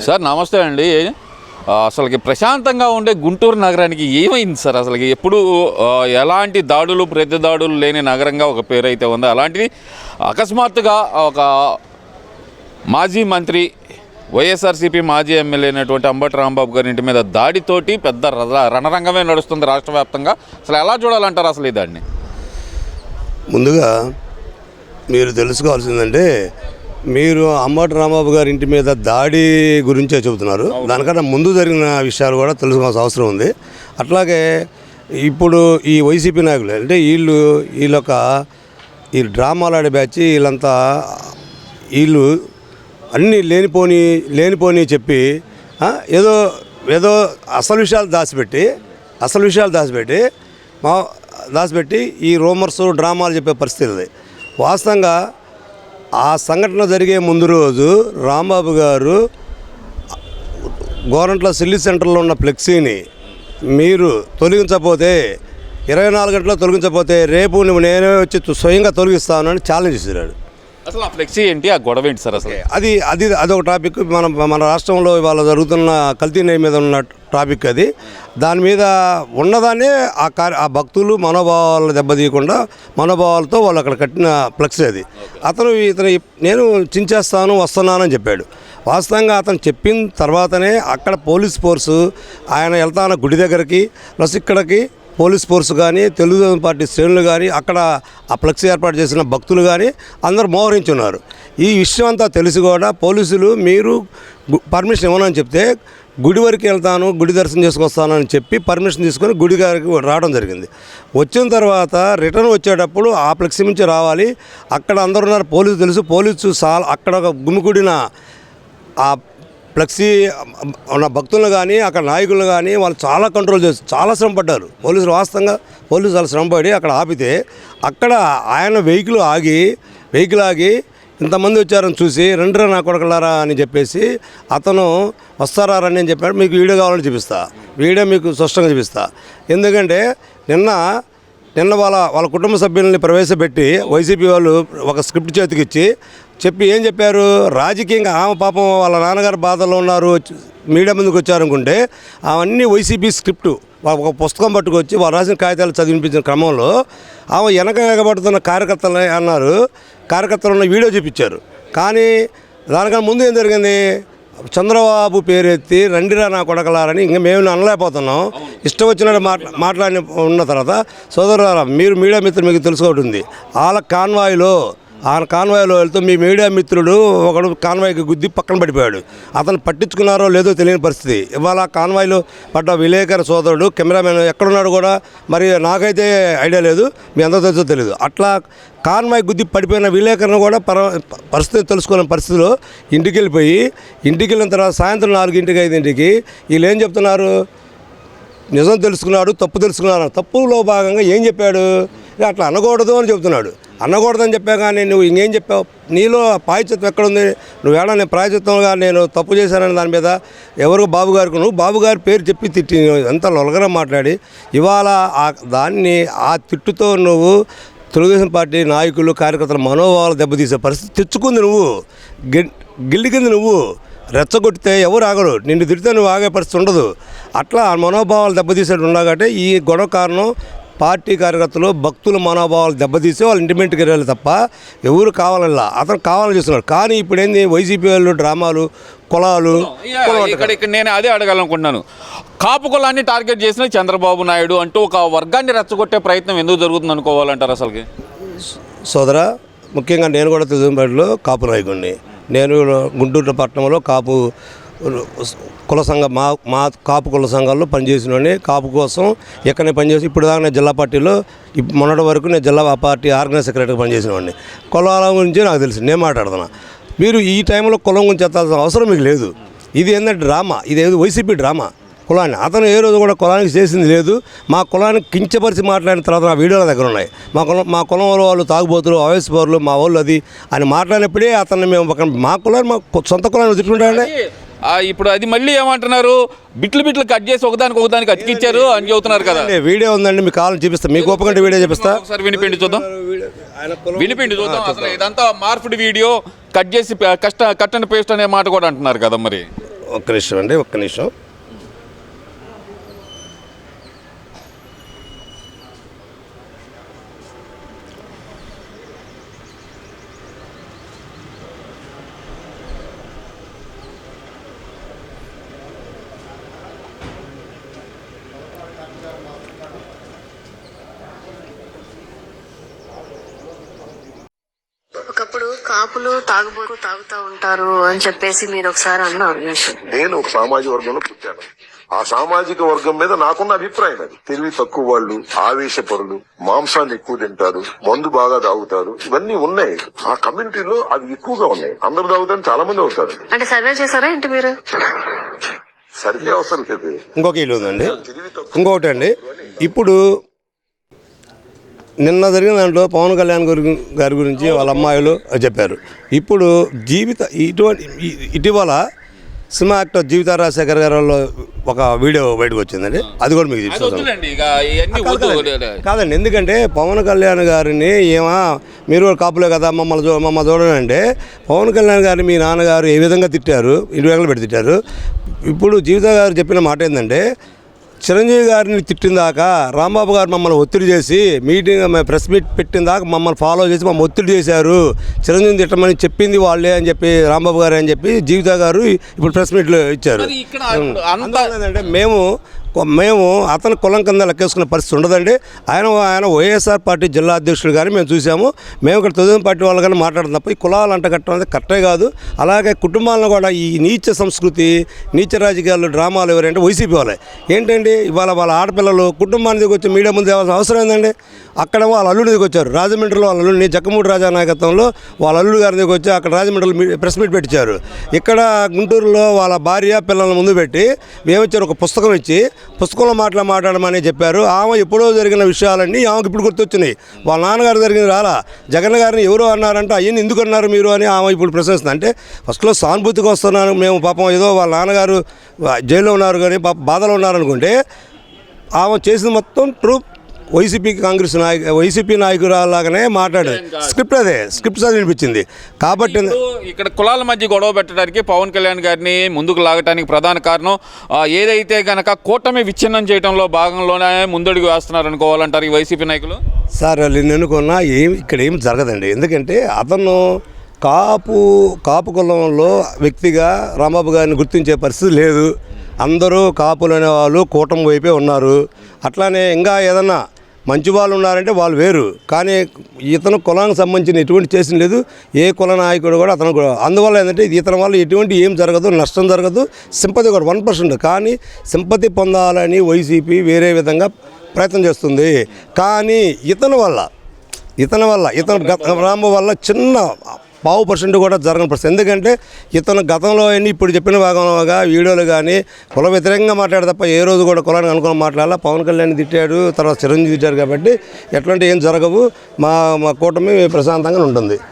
Sir నమస్తే అండి. అసలుకి ప్రశాంతంగా ఉండే గుంటూరు నగరానికి ఏమైంది సార్? అసలుకి ఎప్పుడు ఎలాంటి దాడులు ప్రతి దాడులు లేని నగరంగా ఒక పేరు అయితే ఉందో, అలాంటిది అకస్మాత్తుగా ఒక మాజీ మంత్రి వైఎస్ఆర్సీపీ మాజీ ఎమ్మెల్యే అయినటువంటి అంబటి రాంబాబు గారి ఇంటి మీద దాడితోటి పెద్ద రణరంగమే నడుస్తుంది రాష్ట్ర వ్యాప్తంగా. అసలు ఎలా చూడాలంటారు అసలు ఈ దాడిని? ముందుగా మీరు తెలుసుకోవాల్సిందంటే, మీరు అంబటి రాంబాబు గారి ఇంటి మీద దాడి గురించే చెబుతున్నారు. దానికన్నా ముందు జరిగిన విషయాలు కూడా తెలుసుకోవాల్సిన అవసరం ఉంది. అట్లాగే ఇప్పుడు ఈ వైసీపీ నాయకులు అంటే వీళ్ళొక ఈ డ్రామాలు ఆడే బ్యాచ్, వీళ్ళు అన్నీ లేనిపోని చెప్పి ఏదో అసలు విషయాలు దాచిపెట్టి ఈ రూమర్స్ డ్రామాలు చెప్పే పరిస్థితి ఉంది. వాస్తవంగా ఆ సంఘటన జరిగే ముందు రోజు రాంబాబు గారు గోరంట్ల సిల్లీ సెంటర్లో ఉన్న ఫ్లెక్సీని మీరు తొలగించకపోతే 24 గంటల్లో తొలగించకపోతే రేపు నేనే వచ్చి స్వయంగా తొలగిస్తానని ఛాలెంజ్ చేశాడు. అసలు ఆ ఫ్లెక్సీ ఏంటి, ఆ గొడవ ఏంటి సార్? అసలు అదొక టాపిక్. మన రాష్ట్రంలో ఇవాళ జరుగుతున్న కల్తీ నెయ్యి మీద ఉన్న టాపిక్ అది. దాని మీద ఉన్నదాన్ని ఆ భక్తులు మనోభావాలను దెబ్బతీయకుండా మనోభావాలతో వాళ్ళు అక్కడ కట్టిన ఫ్లెక్సీ అది. ఇతను నేను చించేస్తాను వస్తున్నానని చెప్పాడు. వాస్తవంగా అతను చెప్పిన తర్వాతనే అక్కడ పోలీస్ ఫోర్సు ఆయన వెళ్తాన గుడి దగ్గరికి ప్లస్ ఇక్కడికి పోలీస్ ఫోర్సు కానీ తెలుగుదేశం పార్టీ శ్రేణులు కానీ అక్కడ ఆ ఫ్లెక్సీ ఏర్పాటు చేసిన భక్తులు కానీ అందరూ మోహరించున్నారు. ఈ విషయం అంతా తెలిసి కూడా పోలీసులు మీరు పర్మిషన్ ఇవ్వనని చెప్తే గుడి వరకు వెళ్తాను, గుడి దర్శనం చేసుకొస్తానని చెప్పి పర్మిషన్ తీసుకొని గుడి గారికి రావడం జరిగింది. వచ్చిన తర్వాత రిటర్న్ వచ్చేటప్పుడు ఆ ఫ్లెక్సీ నుంచి రావాలి. అక్కడ అందరు ఉన్నారు, పోలీసు అక్కడ గుమికూడిన ఆ ఫ్లెక్సీ ఉన్న భక్తులను కానీ అక్కడ నాయకులను కానీ వాళ్ళు చాలా కంట్రోల్ చేసి చాలా శ్రమ పడ్డారు. పోలీసులు చాలా శ్రమపడి అక్కడ ఆపితే అక్కడ ఆయన వెహికల్ ఆగి ఇంతమంది వచ్చారని చూసి రెండురా నా కొడకలారా అని చెప్పేసి అతను వస్తారని నేను చెప్పాడు. మీకు వీడియో కావాలని చూపిస్తా, వీడియో మీకు స్పష్టంగా చూపిస్తా. ఎందుకంటే నిన్న వాళ్ళ కుటుంబ సభ్యుల్ని ప్రవేశపెట్టి వైసీపీ వాళ్ళు ఒక స్క్రిప్ట్ చేతికిచ్చి చెప్పి ఏం చెప్పారు, రాజకీయంగా ఆమె పాపం వాళ్ళ నాన్నగారు బాధల్లో ఉన్నారు మీడియా ముందుకు వచ్చారనుకుంటే అవన్నీ వైసీపీ స్క్రిప్టు ఒక పుస్తకం పట్టుకొచ్చి వాళ్ళు రాసిన కాగితాలు చదివించిన క్రమంలో ఆమె ఎగబడుతున్న కార్యకర్తలు ఉన్న వీడియో చూపించారు. కానీ దానికన్నా ముందు ఏం జరిగింది, చంద్రబాబు పేరెత్తి రండిరా నా కొడకలారని ఇంకా మేము అనలేకపోతున్నాం. ఇష్టం వచ్చినట్టు మాట్లాడి ఉన్న తర్వాత సోదరులారా, మీరు మీడియా మిత్రులు మీకు తెలుసుకోవటుంది. వాళ్ళ కాన్వాయ్లో వెళ్తూ మీ మీడియా మిత్రుడు ఒకడు కాన్వాయ్కి గుద్ది పక్కన పడిపోయాడు. అతను పట్టించుకున్నారో లేదో తెలియని పరిస్థితి. ఇవాళ కాన్వాయ్లో పడ్డ విలేకరు సోదరుడు కెమెరామెన్ ఎక్కడున్నాడు కూడా మరి నాకైతే ఐడియా లేదు, మీ అందరూ తెలుసో తెలియదు. అట్లా కాన్వాయ్ గుద్ది పడిపోయిన విలేకరును కూడా పరిస్థితి తెలుసుకున్న పరిస్థితిలో ఇంటికి వెళ్ళిన తర్వాత సాయంత్రం 4-5 వీళ్ళు ఏం చెప్తున్నారు, నిజం తెలుసుకున్నాడు, తప్పు తెలుసుకున్నాడు. తప్పులో భాగంగా ఏం చెప్పాడు, అట్లా అనకూడదు అని చెప్తున్నాడు. అనకూడదని చెప్పా కానీ నువ్వు ఇంకేం చెప్పావు, నీలో ప్రాయచిత్వం ఎక్కడుంది, నువ్వేడా నేను ప్రాయచిత్వంగా నేను తప్పు చేశానని దాని మీద ఎవరు నువ్వు బాబు గారి పేరు చెప్పి తిట్టి ఎంత లొలగరా మాట్లాడి ఇవాళ ఆ తిట్టుతో నువ్వు తెలుగుదేశం పార్టీ నాయకులు కార్యకర్తల మనోభావాలు దెబ్బతీసే పరిస్థితి తెచ్చుకుంది. గిల్లికింది నువ్వు రెచ్చగొట్టితే ఎవరు ఆగరు, నిన్ను తిడితే నువ్వు ఆగే పరిస్థితి ఉండదు. అట్లా మనోభావాలు దెబ్బతీసేట్టు ఉన్నా కాబట్టి ఈ గొడవ కారణం పార్టీ కార్యకర్తలు భక్తుల మనోభావాలు దెబ్బతీసి వాళ్ళు ఇంటిమెంట్కి వెళ్ళాలి తప్ప ఎవరు అతను కావాలని చేస్తున్నారు. కానీ ఇప్పుడు ఏంది, వైసీపీ వాళ్ళు డ్రామాలు కులాలు ఇక్కడ నేను అదే అడగాలనుకుంటున్నాను. కాపు కులాన్ని టార్గెట్ చేసిన చంద్రబాబు నాయుడు అంటూ ఒక వర్గాన్ని రెచ్చగొట్టే ప్రయత్నం ఎందుకు జరుగుతుంది అనుకోవాలంటారు అసలుకి? సోదరా, ముఖ్యంగా నేను కూడా తెలుగులో కాపు నాయకుడిని. నేను గుంటూరు పట్టణంలో కాపు కుల సంఘం మా కాపు కుల సంఘాల్లో పనిచేసినోడిని. కాపు కోసం ఎక్కడనే పనిచేసి ఇప్పుడు దాకా నేను జిల్లా పార్టీలో మొన్నటి వరకు నేను జిల్లా పార్టీ ఆర్గనైజ్ సెక్రటరీగా పనిచేసినవాడిని. కులాల గురించి నాకు తెలుసు, నేను మాట్లాడుతున్నా. మీరు ఈ టైంలో కులం గురించి ఎత్తాల్సిన అవసరం మీకు లేదు. ఇది ఏంటంటే డ్రామా, ఇదేదో వైసీపీ డ్రామా. కులాన్ని అతను ఏ రోజు కూడా కులానికి చేసింది లేదు. మా కులాన్ని కించపరిచి మాట్లాడిన తర్వాత నా వీడియోల దగ్గర ఉన్నాయి. మా కులం వాళ్ళు తాగుబోతులు ఆవేశపరులు మా వాళ్ళు అది అని మాట్లాడినప్పుడే అతన్ని మేము మా కులాన్ని మా సొంత కులాన్ని తిట్టుకుంటామండి. ఇప్పుడు అది మళ్ళీ ఏమంటున్నారు, బిట్లు కట్ చేసి ఒకదానికి అతికిచ్చారు అని చెబుతున్నారు కదా. వీడియో ఉందండి, మీకు కావాలని చూపిస్తా, మీకు ఓపెన్ వీడియో చూపిస్తా. ఒకసారి వినిపిండి చూద్దాం. అసలు ఇదంతా మార్పుడి వీడియో కట్ చేసి కట్ అండ్ పేస్ట్ అనే మాట కూడా అంటున్నారు కదా. మరి ఒక్క నిమిషం అండి, ఒక్క నిమిషం. ఒకప్పుడు కాపులు తాగుతూ ఉంటారు అని చెప్పేసి మీరు ఒకసారి అన్నారు. నేను ఒక సామాజిక వర్గంలో పుట్టాను. ఆ సామాజిక వర్గం మీద నాకున్న అభిప్రాయం అది. తెలివి తక్కువ వాళ్ళు, ఆవేశపరులు, మాంసాన్ని ఎక్కువ తింటారు, మందు బాగా తాగుతారు, ఇవన్నీ ఉన్నాయి. ఆ కమ్యూనిటీలో అవి ఎక్కువగా ఉన్నాయి. అందరు తాగుతారు, చాలా మంది అవుతారు. అంటే సర్వే చేశారా ఏంటి మీరు? సరిగ్గా అవసరం లేదు. ఇంకొక ఇల్లు ఉందండి. ఇంకొకటి అండి, ఇప్పుడు నిన్న జరిగిన దాంట్లో పవన్ కళ్యాణ్ గారి గురించి వాళ్ళ అమ్మాయిలు చెప్పారు. ఇప్పుడు ఇటీవల సినిమా యాక్టర్ జీవిత రాజశేఖర్ గారు ఒక వీడియో బయటకు వచ్చిందండి. అది కూడా మీకు కాదండి. ఎందుకంటే పవన్ కళ్యాణ్ గారిని మీరు కూడా కాపులే కదా మమ్మల్ని చూడండి అంటే, పవన్ కళ్యాణ్ గారిని మీ నాన్నగారు ఏ విధంగా తిట్టారు, 20 ఏళ్ళు పెట్టి తిట్టారు. ఇప్పుడు జీవిత గారు చెప్పిన మాట ఏంటంటే, చిరంజీవి గారిని తిట్టిన దాకా రాంబాబు గారు మమ్మల్ని ఒత్తిడి చేసి ప్రెస్ మీట్ పెట్టిన దాకా మమ్మల్ని ఫాలో చేసి మమ్మల్ని ఒత్తిడి చేశారు. చిరంజీవిని తిట్టమని చెప్పింది వాళ్ళే అని చెప్పి రాంబాబు గారు అని చెప్పి జీవిత గారు ఇప్పుడు ప్రెస్ మీట్లో ఇచ్చారు. అంటే మేము అతని కులం కింద లెక్కేసుకునే పరిస్థితి ఉండదండి. ఆయన వైఎస్ఆర్ పార్టీ జిల్లా అధ్యక్షుడు కానీ మేము చూసాము. మేము ఇక్కడ తెలుగుదేశం పార్టీ వాళ్ళు కానీ మాట్లాడడం తప్ప ఈ కులాలు అంటగట్టడం అనేది కరెక్టే కాదు. అలాగే కుటుంబాలను కూడా ఈ నీచ సంస్కృతి, నీచ రాజకీయాలు, డ్రామాలు ఎవరంటే వైసీపీ వాళ్ళే. ఏంటండి ఇవాళ వాళ్ళ ఆడపిల్లలు కుటుంబాన్ని దిగి వచ్చి మీడియా ముందు తేవాల్సిన అవసరం ఏందండి? అక్కడ వాళ్ళ అల్లుడి దిగి వచ్చారు. రాజమండ్రిలో వాళ్ళ అల్లుడిని జక్కమూడి రాజా నాయకత్వంలో వాళ్ళ అల్లుడు గారి దిగి వచ్చి అక్కడ రాజమండ్రిలో ప్రెస్ మీట్ పెట్టించారు. ఇక్కడ గుంటూరులో వాళ్ళ భార్య పిల్లల ముందు పెట్టి మేమిచ్చారు ఒక పుస్తకం ఇచ్చి పుస్తకంలో మాట్లాడమని చెప్పారు. ఆమె ఎప్పుడో జరిగిన విషయాలన్నీ ఆమెకు ఇప్పుడు గుర్తొచ్చినాయి. వాళ్ళ నాన్నగారు జరిగింది రాలా. జగన్ గారిని ఎవరో అన్నారంటే అయ్యని ఎందుకు అన్నారు మీరు అని ఆమె ఇప్పుడు ప్రశ్నిస్తుంది. అంటే ఫస్ట్లో సానుభూతికి వస్తున్నాను మేము, పాపం ఏదో వాళ్ళ నాన్నగారు జైల్లో ఉన్నారు కానీ బాధలో ఉన్నారనుకుంటే, ఆమె చేసిన మొత్తం వైసీపీ నాయకురాలాగానే మాట్లాడారు. స్క్రిప్ట్ చదివినిపించింది. కాబట్టి ఇక్కడ కులాల మధ్య గొడవ పెట్టడానికి పవన్ కళ్యాణ్ గారిని ముందుకు లాగడానికి ప్రధాన కారణం ఏదైతే గనక కూటమి విచ్ఛిన్నం చేయడంలో భాగంలోనే ముందడుగు వేస్తున్నారు అనుకోవాలంటారు ఈ వైసీపీ నాయకులు. సార్ నేను అనుకున్నా ఇక్కడ ఏం జరగదండి. ఎందుకంటే అతను కాపు కులంలో వ్యక్తిగా రాంబాబు గారిని గుర్తించే పరిస్థితి లేదు. అందరూ కాపులు అనేవాళ్ళు కూటమి వైపే ఉన్నారు. అట్లానే ఇంకా ఏదన్నా మంచి వాళ్ళు ఉన్నారంటే వాళ్ళు వేరు. కానీ ఇతను కులానికి సంబంధించిన ఎటువంటి చేసిన లేదు. ఏ కుల నాయకుడు కూడా అతను కూడా. అందువల్ల ఏంటంటే ఇతని వల్ల ఎటువంటి ఏం జరగదు, నష్టం జరగదు. సింపతి కూడా 1%. కానీ సింపతి పొందాలని వైసీపీ వేరే విధంగా ప్రయత్నం చేస్తుంది. కానీ ఇతని రాంబాబు వల్ల చిన్న 5% కూడా జరగని పరిస్థితి. ఎందుకంటే ఇతను గతంలో ఇప్పుడు చెప్పిన భాగంగా వీడియోలు కానీ కుల వ్యతిరేకంగా మాట్లాడే తప్ప ఏ రోజు కూడా కులానికి అనుకుని మాట్లాడాల. పవన్ కళ్యాణ్ తిట్టాడు, తర్వాత చిరంజీవి తిట్టారు. కాబట్టి ఎట్లాంటి ఏం జరగవు. మా కూటమి ప్రశాంతంగా ఉంటుంది.